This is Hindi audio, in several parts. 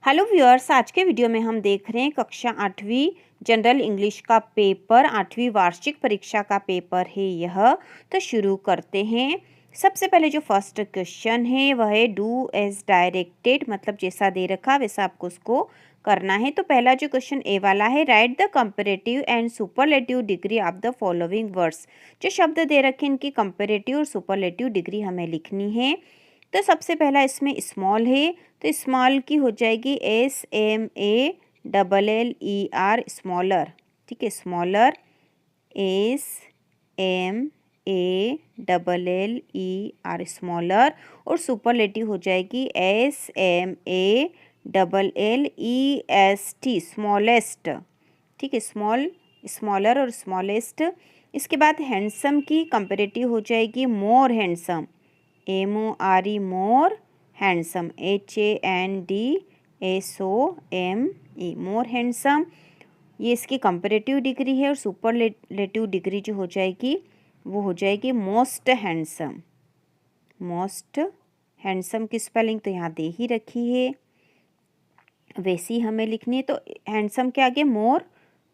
हेलो व्यूअर्स, आज के वीडियो में हम देख रहे हैं कक्षा 8वीं जनरल इंग्लिश का पेपर, 8वीं वार्षिक परीक्षा का पेपर है यह। तो शुरू करते हैं। सबसे पहले जो फर्स्ट क्वेश्चन है वह है डू एज डायरेक्टेड, मतलब जैसा दे रखा वैसा आपको उसको करना है। तो पहला जो क्वेश्चन ए वाला है, write the comparative and superlative degree of the following words. जो शब्द दे रखे हैं इनकी कंपेरेटिव और सुपरलेटिव डिग्री हमें लिखनी है। तो सबसे पहला इसमें स्मॉल है, तो स्मॉल की हो जाएगी SMALLER, स्मॉलर। ठीक है, स्मॉलर SMALLER, स्मॉलर। और सुपरलेटिव हो जाएगी SMALLEST, स्मॉलेस्ट। ठीक है, स्मॉलर और स्मॉलेस्ट। इसके बाद हैंडसम की कंपेरेटिव हो जाएगी मोर हैंडसम, MORE, मोर हैंडसम, HANDSOME, मोर हैंडसम। ये इसकी कंपेरेटिव डिग्री है। और सुपरलेटिव डिग्री जो हो जाएगी वो हो जाएगी मोस्ट हैंडसम। मोस्ट हैंडसम की स्पेलिंग तो यहाँ दे ही रखी है, वैसी हमें लिखनी है। तो हैंडसम के आगे मोर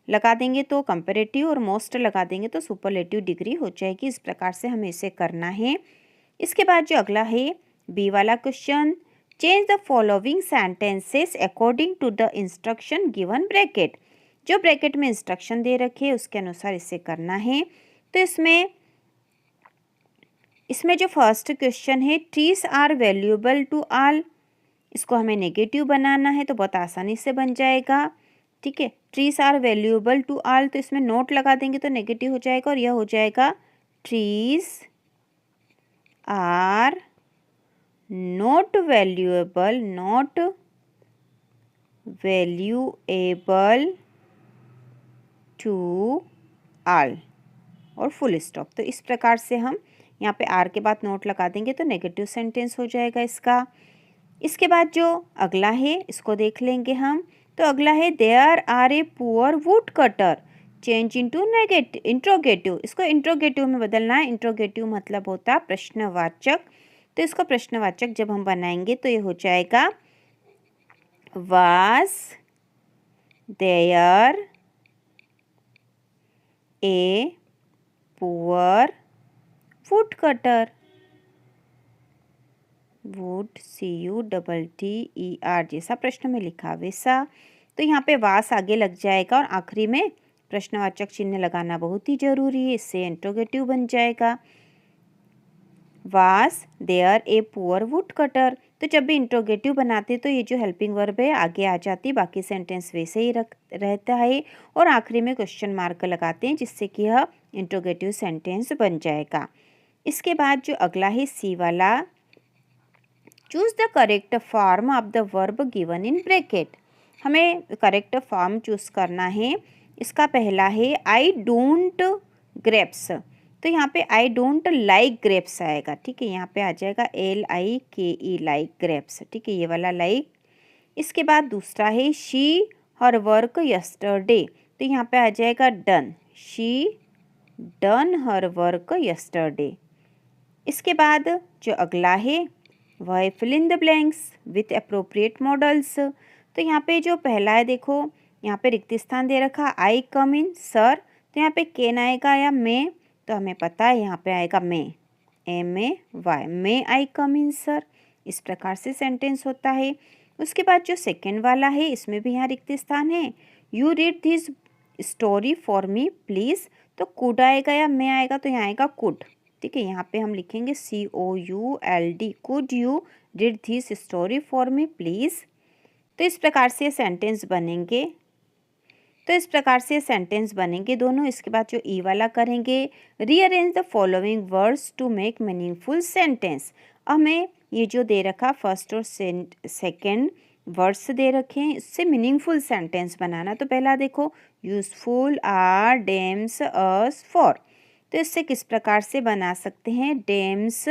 लगा देंगे तो कंपेरेटिव, और मोस्ट लगा देंगे तो सुपरलेटिव डिग्री हो जाएगी। इस प्रकार से हमें इसे करना है। इसके बाद जो अगला है बी वाला question, change the following sentences according to the instruction given bracket. जो ब्रैकेट में इंस्ट्रक्शन दे रखे उसके अनुसार इसे करना है। तो इसमें जो फर्स्ट क्वेश्चन है, trees are valuable to all, इसको हमें नेगेटिव बनाना है तो बहुत आसानी से बन जाएगा। ठीक है, trees are valuable to all, तो इसमें नोट लगा देंगे तो नेगेटिव हो जाएगा और यह हो जाएगा ट्रीज आर not valuable to all, और फुल स्टॉप। तो इस प्रकार से हम यहाँ पे आर के बाद नोट लगा देंगे तो नेगेटिव सेंटेंस हो जाएगा इसका। इसके बाद जो अगला है इसको देख लेंगे हम। तो अगला है there are a poor wood cutter, change into negative interrogative. इसको इंट्रोगेटिव में बदलना है। इंट्रोगेटिव मतलब होता है प्रश्नवाचक। तो इसको प्रश्नवाचक जब हम बनाएंगे तो ये हो जाएगा was there a poor wood cutter, wood CUTTER, जैसा प्रश्न में लिखा वैसा। तो यहाँ पे वास आगे लग जाएगा और आखिरी में प्रश्नवाचक चिन्ह लगाना बहुत ही जरूरी है, इससे इंट्रोगेटिव बन जाएगा। Was there a poor wood cutter. तो जब भी इंट्रोगेटिव बनाते तो ये जो हेल्पिंग वर्ब है आगे आ जाती, बाकी सेंटेंस वैसे ही रहता है। और आखिरी में क्वेश्चन मार्क लगाते हैं जिससे कि यह इंट्रोगेटिव सेंटेंस बन जाएगा। इसके बाद जो अगला है सी वाला, choose the correct form of the verb given in bracket. हमें करेक्ट फॉर्म चूज करना है। इसका पहला है आई डोंट ग्रेप्स, तो यहाँ पे आई डोंट लाइक ग्रेप्स आएगा। ठीक है, यहाँ पे आ जाएगा LIKE, लाइक ग्रेप्स। ठीक है, ये वाला लाइक। इसके बाद दूसरा है शी हर वर्क यस्टरडे, तो यहाँ पे आ जाएगा done, she done her work yesterday. इसके बाद जो अगला है वह है fill in the blanks with appropriate modals. तो यहाँ पे जो पहला है देखो, यहाँ पे रिक्त स्थान दे रखा आई कम इन सर, तो यहाँ पे कैन आएगा या मे, तो हमें पता है यहाँ पे आएगा मे, MAY, मे आई कम इन सर। इस प्रकार से सेंटेंस होता है। उसके बाद जो सेकेंड वाला है इसमें भी यहाँ रिक्त स्थान है, you read this story for me please, तो कुड आएगा या मे आएगा, तो यहाँ आएगा कुड। ठीक है, यहाँ पे हम लिखेंगे COULD, could you read this story for me please. तो इस प्रकार से सेंटेंस बनेंगे दोनों। इसके बाद जो ई वाला करेंगे, rearrange the following words to make meaningful sentence. हमें ये जो दे रखा फर्स्ट और सेकेंड वर्ड्स दे रखे हैं, इससे मीनिंगफुल सेंटेंस बनाना। तो पहला देखो, useful are dams us for, तो इससे किस प्रकार से बना सकते हैं, dams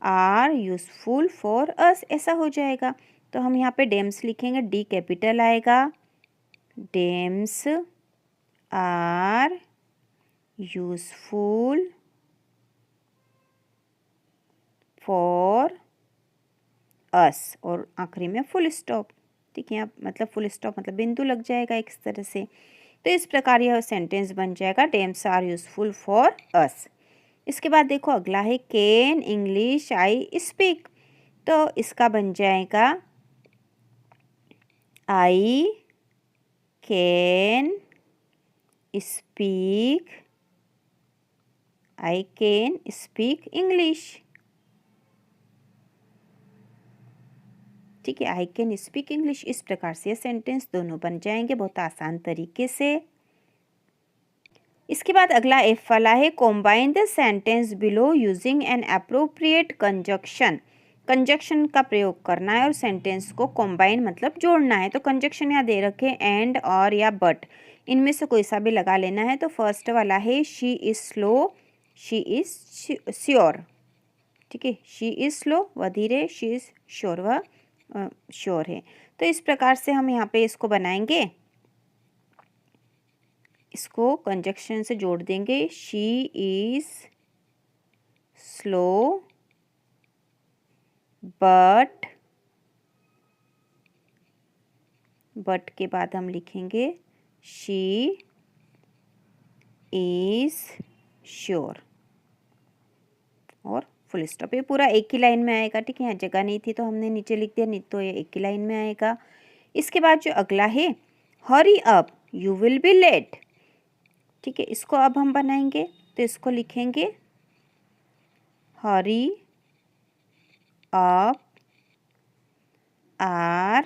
are useful for us, ऐसा हो जाएगा। तो हम यहाँ पे डेम्स लिखेंगे, D कैपिटल आएगा, dams are useful for us, और आखिरी में फुल स्टॉप। ठीक है, यहाँ मतलब फुल स्टॉप मतलब बिंदु लग जाएगा एक तरह से। तो इस प्रकार यह सेंटेंस बन जाएगा dams are useful for us. इसके बाद देखो अगला है कैन इंग्लिश आई स्पीक। तो इसका बन जाएगा I can speak, I can speak English. ठीक है, आई कैन स्पीक इंग्लिश। इस प्रकार से ये सेंटेंस दोनों बन जाएंगे बहुत आसान तरीके से। इसके बाद अगला एफ वाला है combine the sentence below using an appropriate conjunction. Conjunction का प्रयोग करना है और सेंटेंस को कॉम्बाइन मतलब जोड़ना है। तो कंजक्शन यहाँ दे रखे एंड और या बट, इनमें से कोई सा भी लगा लेना है। तो फर्स्ट वाला है she is slow, she is sure. ठीक है, शी इज़ स्लो वह धीरे, शी इज़ श्योर वह श्योर है। तो इस प्रकार से हम यहाँ पे इसको बनाएंगे, इसको कंजक्शन से जोड़ देंगे। शी इज़ स्लो बट के बाद हम लिखेंगे शी इज़ श्योर और फुल स्टॉप। ये पूरा एक ही लाइन में आएगा। ठीक है, यहाँ जगह नहीं थी तो हमने नीचे लिख दिया, नहीं तो ये एक ही लाइन में आएगा। इसके बाद जो अगला है hurry up you will be late. ठीक है, इसको अब हम बनाएंगे। तो इसको लिखेंगे hurry up are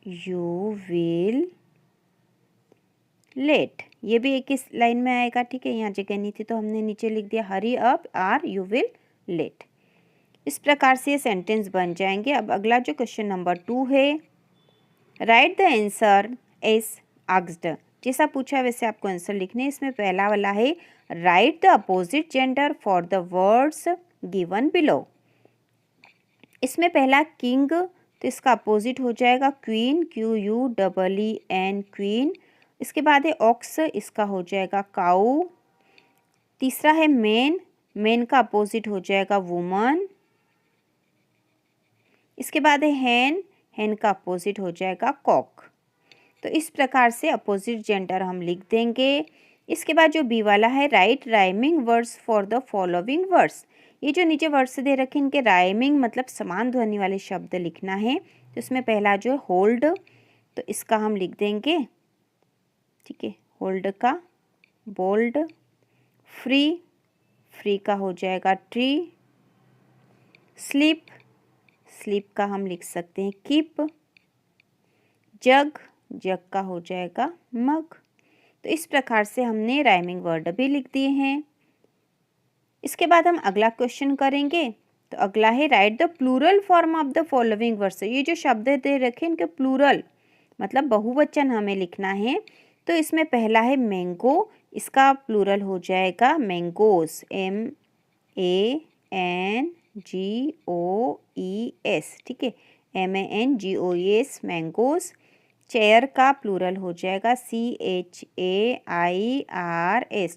you will late. ये भी एक ही लाइन में आएगा। ठीक है, यहाँ जगह नहीं थी तो हमने नीचे लिख दिया hurry up are you will late. इस प्रकार से ये सेंटेंस बन जाएंगे। अब अगला जो क्वेश्चन नंबर 2 है write the answer as asked. जैसा पूछा वैसे आपको आंसर लिखने। इसमें पहला वाला है write the opposite gender for the words given below. इसमें पहला किंग, तो इसका अपोजिट हो जाएगा क्वीन, QUEEN क्वीन। इसके बाद है ऑक्स, इसका हो जाएगा काऊ। तीसरा है मैन, मैन का अपोजिट हो जाएगा वुमन। इसके बाद है हैन, हैन का अपोजिट हो जाएगा कॉक। तो इस प्रकार से अपोजिट जेंडर हम लिख देंगे। इसके बाद जो बी वाला है right rhyming words for the following words. ये जो नीचे वर्ड्स दे रखे इनके राइमिंग मतलब समान ध्वनि वाले शब्द लिखना है। तो इसमें पहला जो है होल्ड, तो इसका हम लिख देंगे। ठीक है, होल्ड का बोल्ड। फ्री, फ्री का हो जाएगा ट्री। स्लीप, स्लीप का हम लिख सकते हैं कीप। जग, जग का हो जाएगा मग। तो इस प्रकार से हमने राइमिंग वर्ड भी लिख दिए हैं। इसके बाद हम अगला क्वेश्चन करेंगे। तो अगला है write the plural form of the following words. ये जो शब्द दे रखे इनके प्लूरल मतलब बहुवचन हमें लिखना है। तो इसमें पहला है मैंगो, इसका प्लूरल हो जाएगा मैंगोस, MANGOES। ठीक है, MANGOES मैंगोस। चेयर का प्लूरल हो जाएगा CHAIRS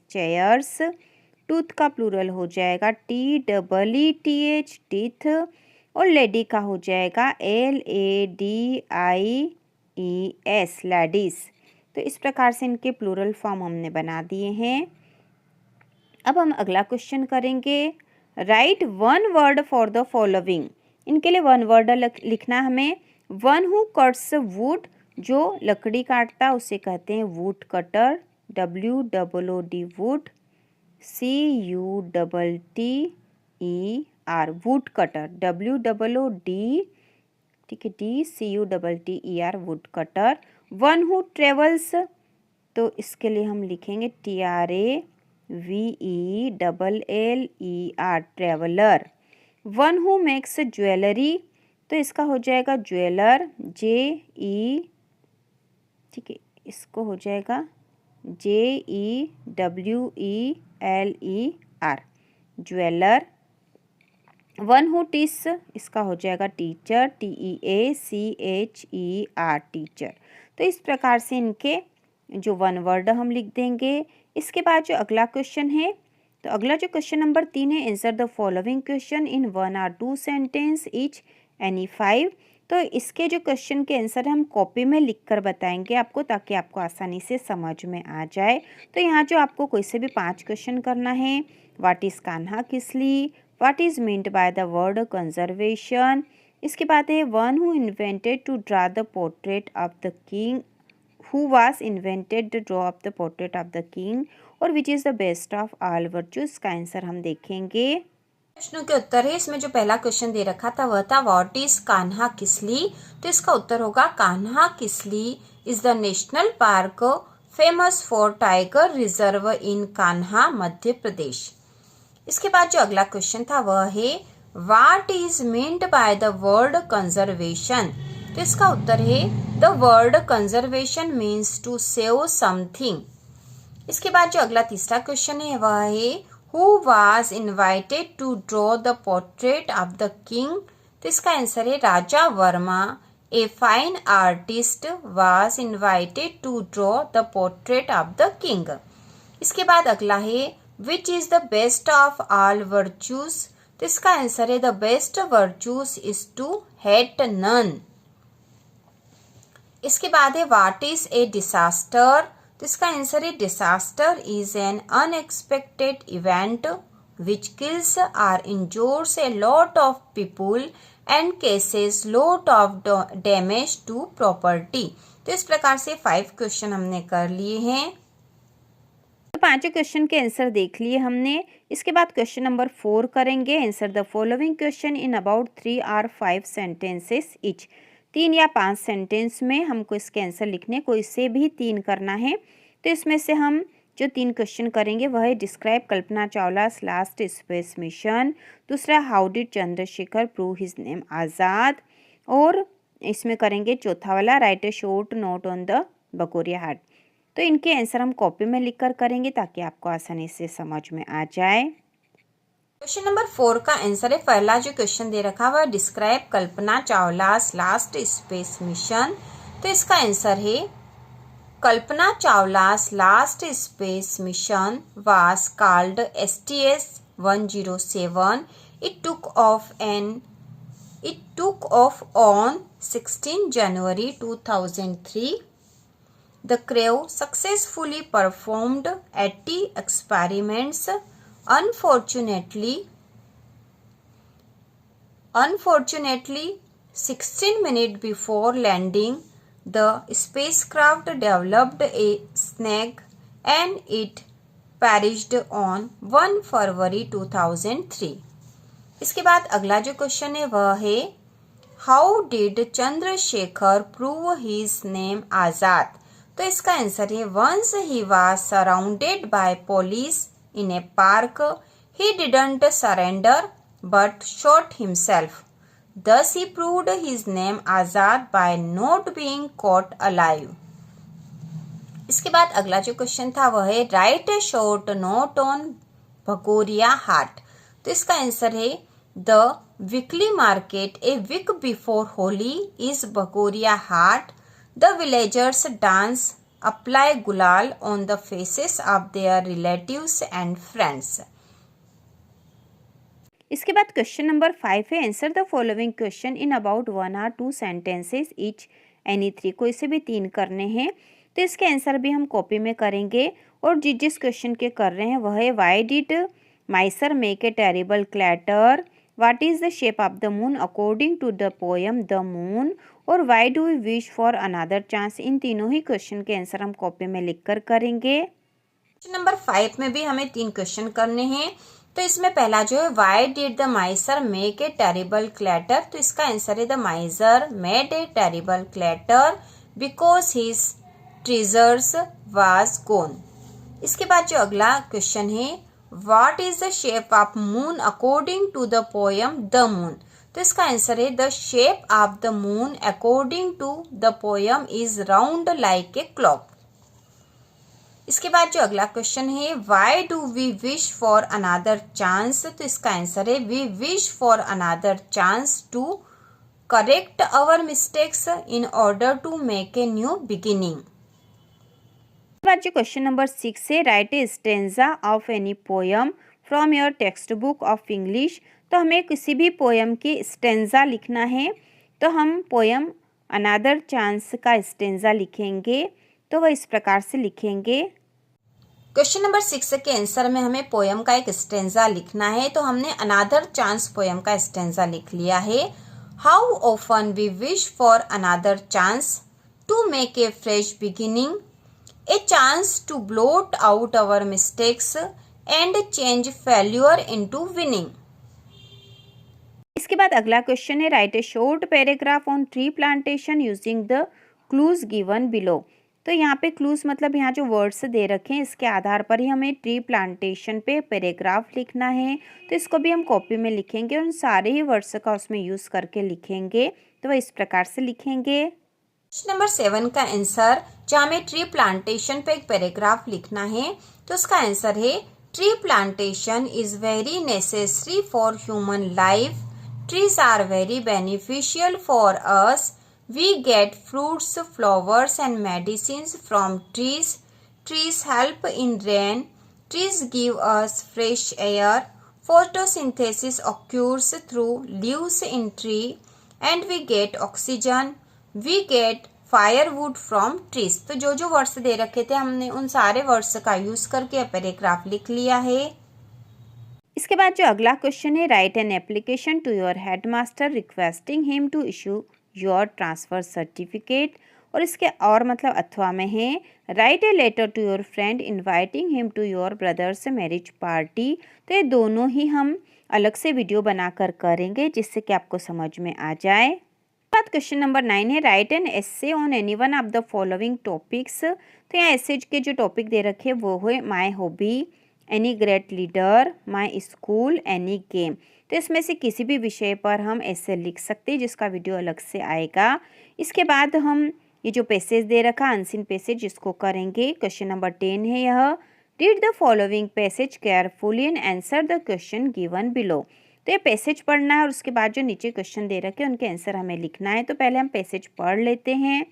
चेयर्स। टूथ का प्लूरल हो जाएगा TEETH टीथ। और लेडी का हो जाएगा LADIES लेडीज। तो इस प्रकार से इनके प्लूरल फॉर्म हमने बना दिए हैं। अब हम अगला क्वेश्चन करेंगे right one word for the following. इनके लिए वन वर्ड लिखना हमें। वन हु कट्स वुड, जो लकड़ी काटता उसे कहते हैं would cutter, WOOD would, CUTTER would cutter, WOOD। ठीक है, DCUTTER would cutter. One who travels, तो इसके लिए हम लिखेंगे TRAVELLER traveller. One who makes jewellery, तो इसका हो जाएगा ज्वेलर, JE। ठीक है, इसको हो जाएगा JEWELER jeweller. One who teach, इसका हो जाएगा टीचर, TEACHER टीचर। तो इस प्रकार से इनके जो वन वर्ड हम लिख देंगे। इसके बाद जो अगला क्वेश्चन है, तो अगला जो क्वेश्चन नंबर 3 है answer the following question in 1 or 2 sentence each any 5। तो इसके जो क्वेश्चन के आंसर हम कॉपी में लिखकर बताएंगे आपको, ताकि आपको आसानी से समझ में आ जाए। तो यहाँ जो आपको कोई से भी 5 क्वेश्चन करना है। What is Kanha Kisli, what is meant by the word conservation. इसके बाद है one who invented to draw the portrait of the king, who was invented the draw of the portrait of the king, और which is the best of all virtues. का आंसर हम देखेंगे। प्रश्नों के उत्तर है। इसमें जो पहला क्वेश्चन दे रखा था वह था व्हाट इज कान्हा किसली। तो इसका उत्तर होगा Kanha Kisli is the national park famous for tiger reserve in Kanha, Madhya Pradesh. इसके बाद जो अगला क्वेश्चन था वह है what is meant by the word conservation. तो इसका उत्तर है the word conservation means to save something. इसके बाद जो अगला तीसरा क्वेश्चन है वह है who was invited to draw the portrait of the king. तो इसका आंसर है Raja Varma. A fine artist was invited to draw the portrait of the king. इसके बाद अगला है which is the best of all virtues. तो इसका आंसर है the best virtues is to hate none. इसके बाद है व्हाट इज ए डिसास्टर। तो इसका आंसर है disaster is an unexpected event which kills or injures a lot of people and causes lot of damage to property. तो इस प्रकार से 5 क्वेश्चन हमने कर लिए हैं। तो 5 क्वेश्चन के आंसर देख लिए हमने। इसके बाद क्वेश्चन नंबर 4 करेंगे। Answer the following question in about 3 or 5 sentences etch. 3 या 5 सेंटेंस में हमको इसके आंसर लिखने, कोई से भी 3 करना है। तो इसमें से हम जो 3 क्वेश्चन करेंगे वह है describe Kalpana Chawla's last space mission, दूसरा how did Chandrashekhar prove his name Azad, और इसमें करेंगे चौथा वाला write a short note on the Bakoria haat. तो इनके आंसर हम कॉपी में लिखकर करेंगे ताकि आपको आसानी से समझ में आ जाए। क्वेश्चन नंबर 4 का आंसर है पहला जो क्वेश्चन दे रखा हुआ describe Kalpana Chawla's last space mission. तो इसका आंसर है Kalpana Chawla's last space mission was called STS-107। It took off on 16 January 2003. The crew successfully performed 80 experiments. Unfortunately, 16 minutes before landing, the spacecraft developed a snag and it perished on 1 February 2003। इसके बाद अगला जो क्वेश्चन है वह है how did Chandrashekhar prove his name Azad. तो इसका आंसर है once he was surrounded by police in a park he didn't surrender but shot himself. Thus he proved his name Azad by not being caught alive। इसके बाद अगला जो क्वेश्चन था वह है write a short note on Bhagoria Haat. तो इसका आंसर है the weekly market a week before Holi is Bhagoria Haat. The villagers dance apply gulal on the faces of their relatives and friends. इसके बाद क्वेश्चन नंबर 5 है answer the following question in about 1 or 2 sentences each any 3। कोई से भी 3 करने हैं। तो इसके आंसर भी हम कॉपी में करेंगे और जिस क्वेश्चन के कर रहे हैं वह है why did miser make a terrible clatter, what is the shape of the moon according to the poem the moon, और why do we wish for another chance. इन तीनों ही क्वेश्चन के आंसर हम कॉपी में लिखकर करेंगे। क्वेश्चन नंबर 5 में भी हमें 3 क्वेश्चन करने हैं। तो इसमें पहला जो है why did the miser make a terrible clatter. तो इसका आंसर है the miser made a terrible clatter because his treasures was gone. इसके बाद जो अगला क्वेश्चन है what is the shape of moon according to the poem the moon. तो इसका आंसर है the shape of the moon according to the poem is round like a clock. इसके बाद जो अगला क्वेश्चन है why do we wish for another chance. तो इसका आंसर है we wish for another chance to correct our mistakes in order to make a new beginning. बाद जो क्वेश्चन नंबर 6 है write a stanza of any poem from your text book of English. तो हमें किसी भी पोयम की स्टेंजा लिखना है, तो हम पोयम अनदर चांस का स्टेंजा लिखेंगे। तो वह इस प्रकार से लिखेंगे। क्वेश्चन नंबर 6 के आंसर में हमें पोयम का एक स्टेंजा लिखना है। तो हमने अनदर चांस पोयम का स्टेंजा लिख लिया है। How often we wish for another chance to make a fresh beginning, a chance to blot out our mistakes and change failure into winning. इसके बाद अगला क्वेश्चन है, write a short paragraph on tree plantation using the clues given below. तो यहाँ पे क्लूज मतलब यहाँ जो वर्ड्स दे रखे हैं इसके आधार पर ही हमें ट्री प्लांटेशन पे पैराग्राफ लिखना है। तो इसको भी हम कॉपी में लिखेंगे और उन सारे ही वर्ड्स का उसमें यूज़ करके लिखेंगे। तो वह इस प्रकार से लिखेंगे। क्वेश्चन नंबर 7 का आंसर, जहाँ हमें ट्री प्लांटेशन पे एक पैराग्राफ लिखना है, तो उसका आंसर है tree plantation is very necessary for human life. Trees are very beneficial for us. We get fruits, flowers and medicines from trees. Trees help in rain. Trees give us fresh air. Photosynthesis occurs through leaves in tree and we get oxygen. We get firewood from trees. तो जो जो वर्ड्स दे रखे थे हमने उन सारे वर्ड्स का यूज करके पैराग्राफ लिख लिया है। इसके बाद जो अगला क्वेश्चन है, write an application to your headmaster requesting him to issue your transfer certificate. और इसके और मतलब अथवा में है, write a letter to your friend inviting him to your brother's marriage party. तो ये दोनों ही हम अलग से वीडियो बनाकर करेंगे जिससे कि आपको समझ में आ जाए। बात क्वेश्चन नंबर 9 है, write an essay on any one of the following topics. तो यहाँ एस्से के जो टॉपिक दे रखे वो है my hobby, any great leader, my school, any game. तो इसमें से किसी भी विषय पर हम ऐसे लिख सकते हैं जिसका वीडियो अलग से आएगा। इसके बाद हम ये जो पैसेज दे रखा अनसीन पैसेज जिसको करेंगे। क्वेश्चन नंबर 10 है यह, read the following passage carefully and answer the question given below. तो ये पैसेज पढ़ना है और उसके बाद जो नीचे क्वेश्चन दे रखे उनके आंसर हमें लिखना है। तो पहले हम पैसेज पढ़ लेते हैं।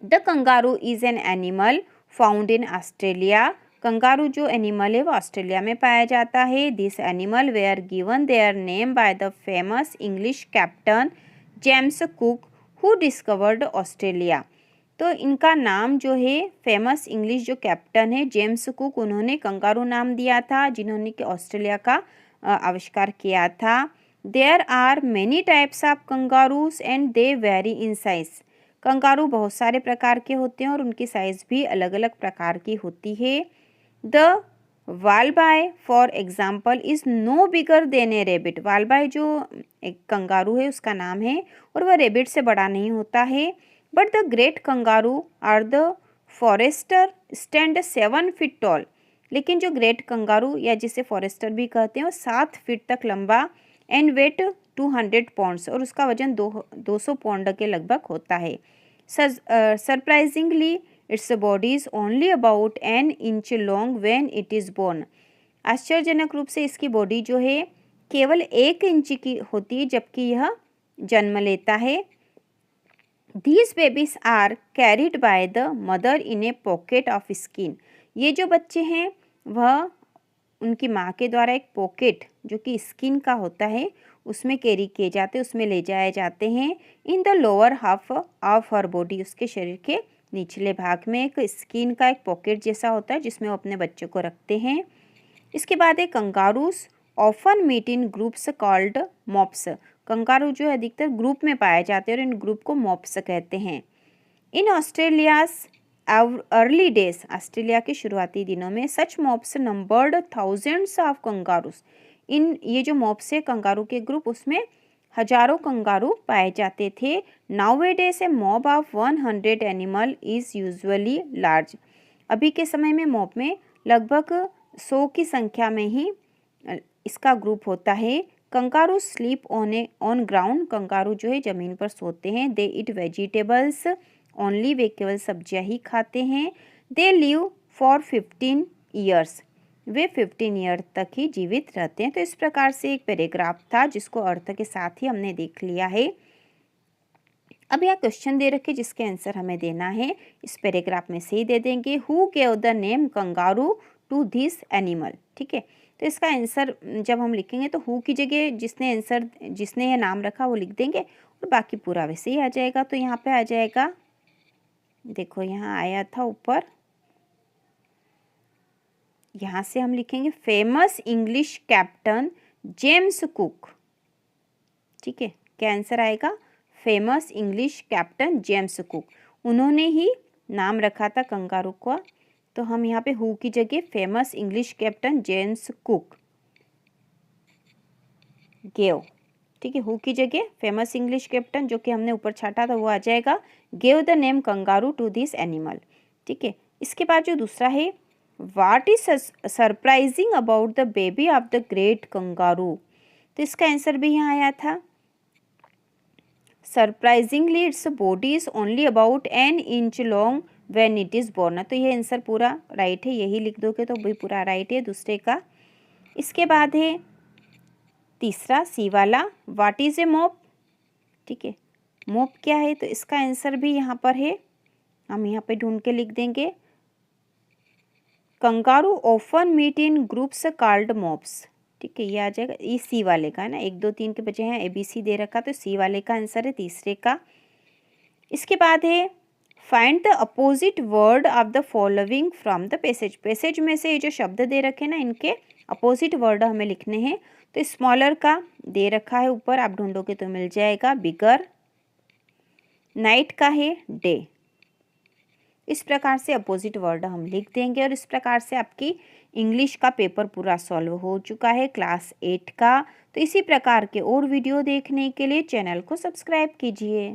The kangaroo is an animal found in Australia. Kangaroo जो एनिमल है वो ऑस्ट्रेलिया में पाया जाता है। This animal were given their name by the famous English captain James Cook who discovered Australia. तो इनका नाम जो है फेमस इंग्लिश जो कैप्टन है जेम्स कुक, उन्होंने कंगारू नाम दिया था जिन्होंने कि ऑस्ट्रेलिया का आविष्कार किया था। There are many types of kangaroos and they vary in size. Kangaroo बहुत सारे प्रकार के होते हैं और उनकी साइज़ भी अलग अलग प्रकार की होती है। The wallaby for example is no bigger than a rabbit. Wallaby जो एक कंगारू है उसका नाम है और वह रेबिट से बड़ा नहीं होता है। But the great kangaroo are the forester stand 7 feet tall. लेकिन जो ग्रेट कंगारू या जिसे फॉरेस्टर भी कहते हैं वो 7 फीट तक लंबा एंड वेट 200 पाउंड्स और उसका वजन 200 पाउंड के लगभग होता है। Surprisingly its body is only about an inch long when it is born. आश्चर्यजनक रूप से इसकी बॉडी जो है केवल 1 इंच की होती है जबकि यह जन्म लेता है। These babies are carried by the mother in a pocket of skin. ये जो बच्चे हैं वह उनकी माँ के द्वारा एक पॉकेट जो कि स्किन का होता है उसमें कैरी किए जाते हैं, उसमें ले जाए जाते हैं। In the lower half of her body, उसके शरीर के निचले भाग में एक स्किन का एक पॉकेट जैसा होता है जिसमें वो अपने बच्चे को रखते हैं। इसके बाद एक kangaroos often meet in groups called mobs. Kangaroo जो है अधिकतर ग्रुप में पाए जाते हैं और इन ग्रुप को मॉप्स कहते हैं। इन ऑस्ट्रेलियाज अर्ली डेज, ऑस्ट्रेलिया के शुरुआती दिनों में सच मॉप्स नंबर्ड थाउजेंड्स ऑफ कंगारूस। इन ये जो मॉप्स है कंगारू के ग्रुप उसमें हजारों कंगारू पाए जाते थे। Nowadays A mob of 100 animal is usually large. अभी के समय में मॉब में लगभग 100 की संख्या में ही इसका ग्रुप होता है। Kangaroo sleep on ground. Kangaroo जो है ज़मीन पर सोते हैं। दे इट वेजिटेबल्स ओनली। वे केवल सब्जियाँ ही खाते हैं। They live for 15 years. Way 15 year तक ही जीवित रहते हैं। तो इस प्रकार से एक पैराग्राफ था जिसको अर्थ के साथ ही हमने देख लिया है। अब यह क्वेश्चन दे रखे जिसके आंसर हमें देना है इस पैराग्राफ में से ही दे देंगे। Who gave the name kangaroo to this animal. ठीक है, तो इसका आंसर जब हम लिखेंगे तो हु की जगह जिसने ये नाम रखा वो लिख देंगे और बाकी पूरा वैसे ही आ जाएगा। तो यहाँ पे आ जाएगा, देखो यहाँ आया था ऊपर, यहाँ से हम लिखेंगे famous English captain James cook. ठीक है, क्या आंसर आएगा? Famous English captain James Cook, उन्होंने ही नाम रखा था कंगारू का। तो हम यहाँ पे हु की जगह famous English captain James cook gave. ठीक है, हु की जगह फेमस इंग्लिश कैप्टन जो कि हमने ऊपर छाटा था वो आ जाएगा gave the name kangaroo to this animal. ठीक है, इसके बाद जो दूसरा है, what is surprising about the baby of the great kangaroo. तो इसका आंसर भी यहाँ आया था, surprisingly its body is only about an inch long when it is born. तो ये आंसर पूरा राइट है, यही लिख दोगे तो भी पूरा राइट है दूसरे का। इसके बाद है तीसरा सी वाला, व्हाट इज ए मोप। ठीक है, मोप क्या है? तो इसका आंसर भी यहाँ पर है, हम यहाँ पे ढूंढ के लिख देंगे, kangaroo often meet in groups called mobs. ठीक है, ये आ जाएगा, ये सी वाले का है ना, 1 2 3 के बचे हैं, ABC दे रखा, तो सी वाले का आंसर है तीसरे का। इसके बाद है find the opposite word of the following from the passage. Passage में से ये जो शब्द दे रखे ना, इनके अपोजिट वर्ड हमें लिखने हैं। तो स्मॉलर का दे रखा है ऊपर, आप ढूंढोगे तो मिल जाएगा बिगर। नाइट का है डे। इस प्रकार से अपोजिट वर्ड हम लिख देंगे और इस प्रकार से आपकी इंग्लिश का पेपर पूरा सॉल्व हो चुका है क्लास 8 का। तो इसी प्रकार के और वीडियो देखने के लिए चैनल को सब्सक्राइब कीजिए।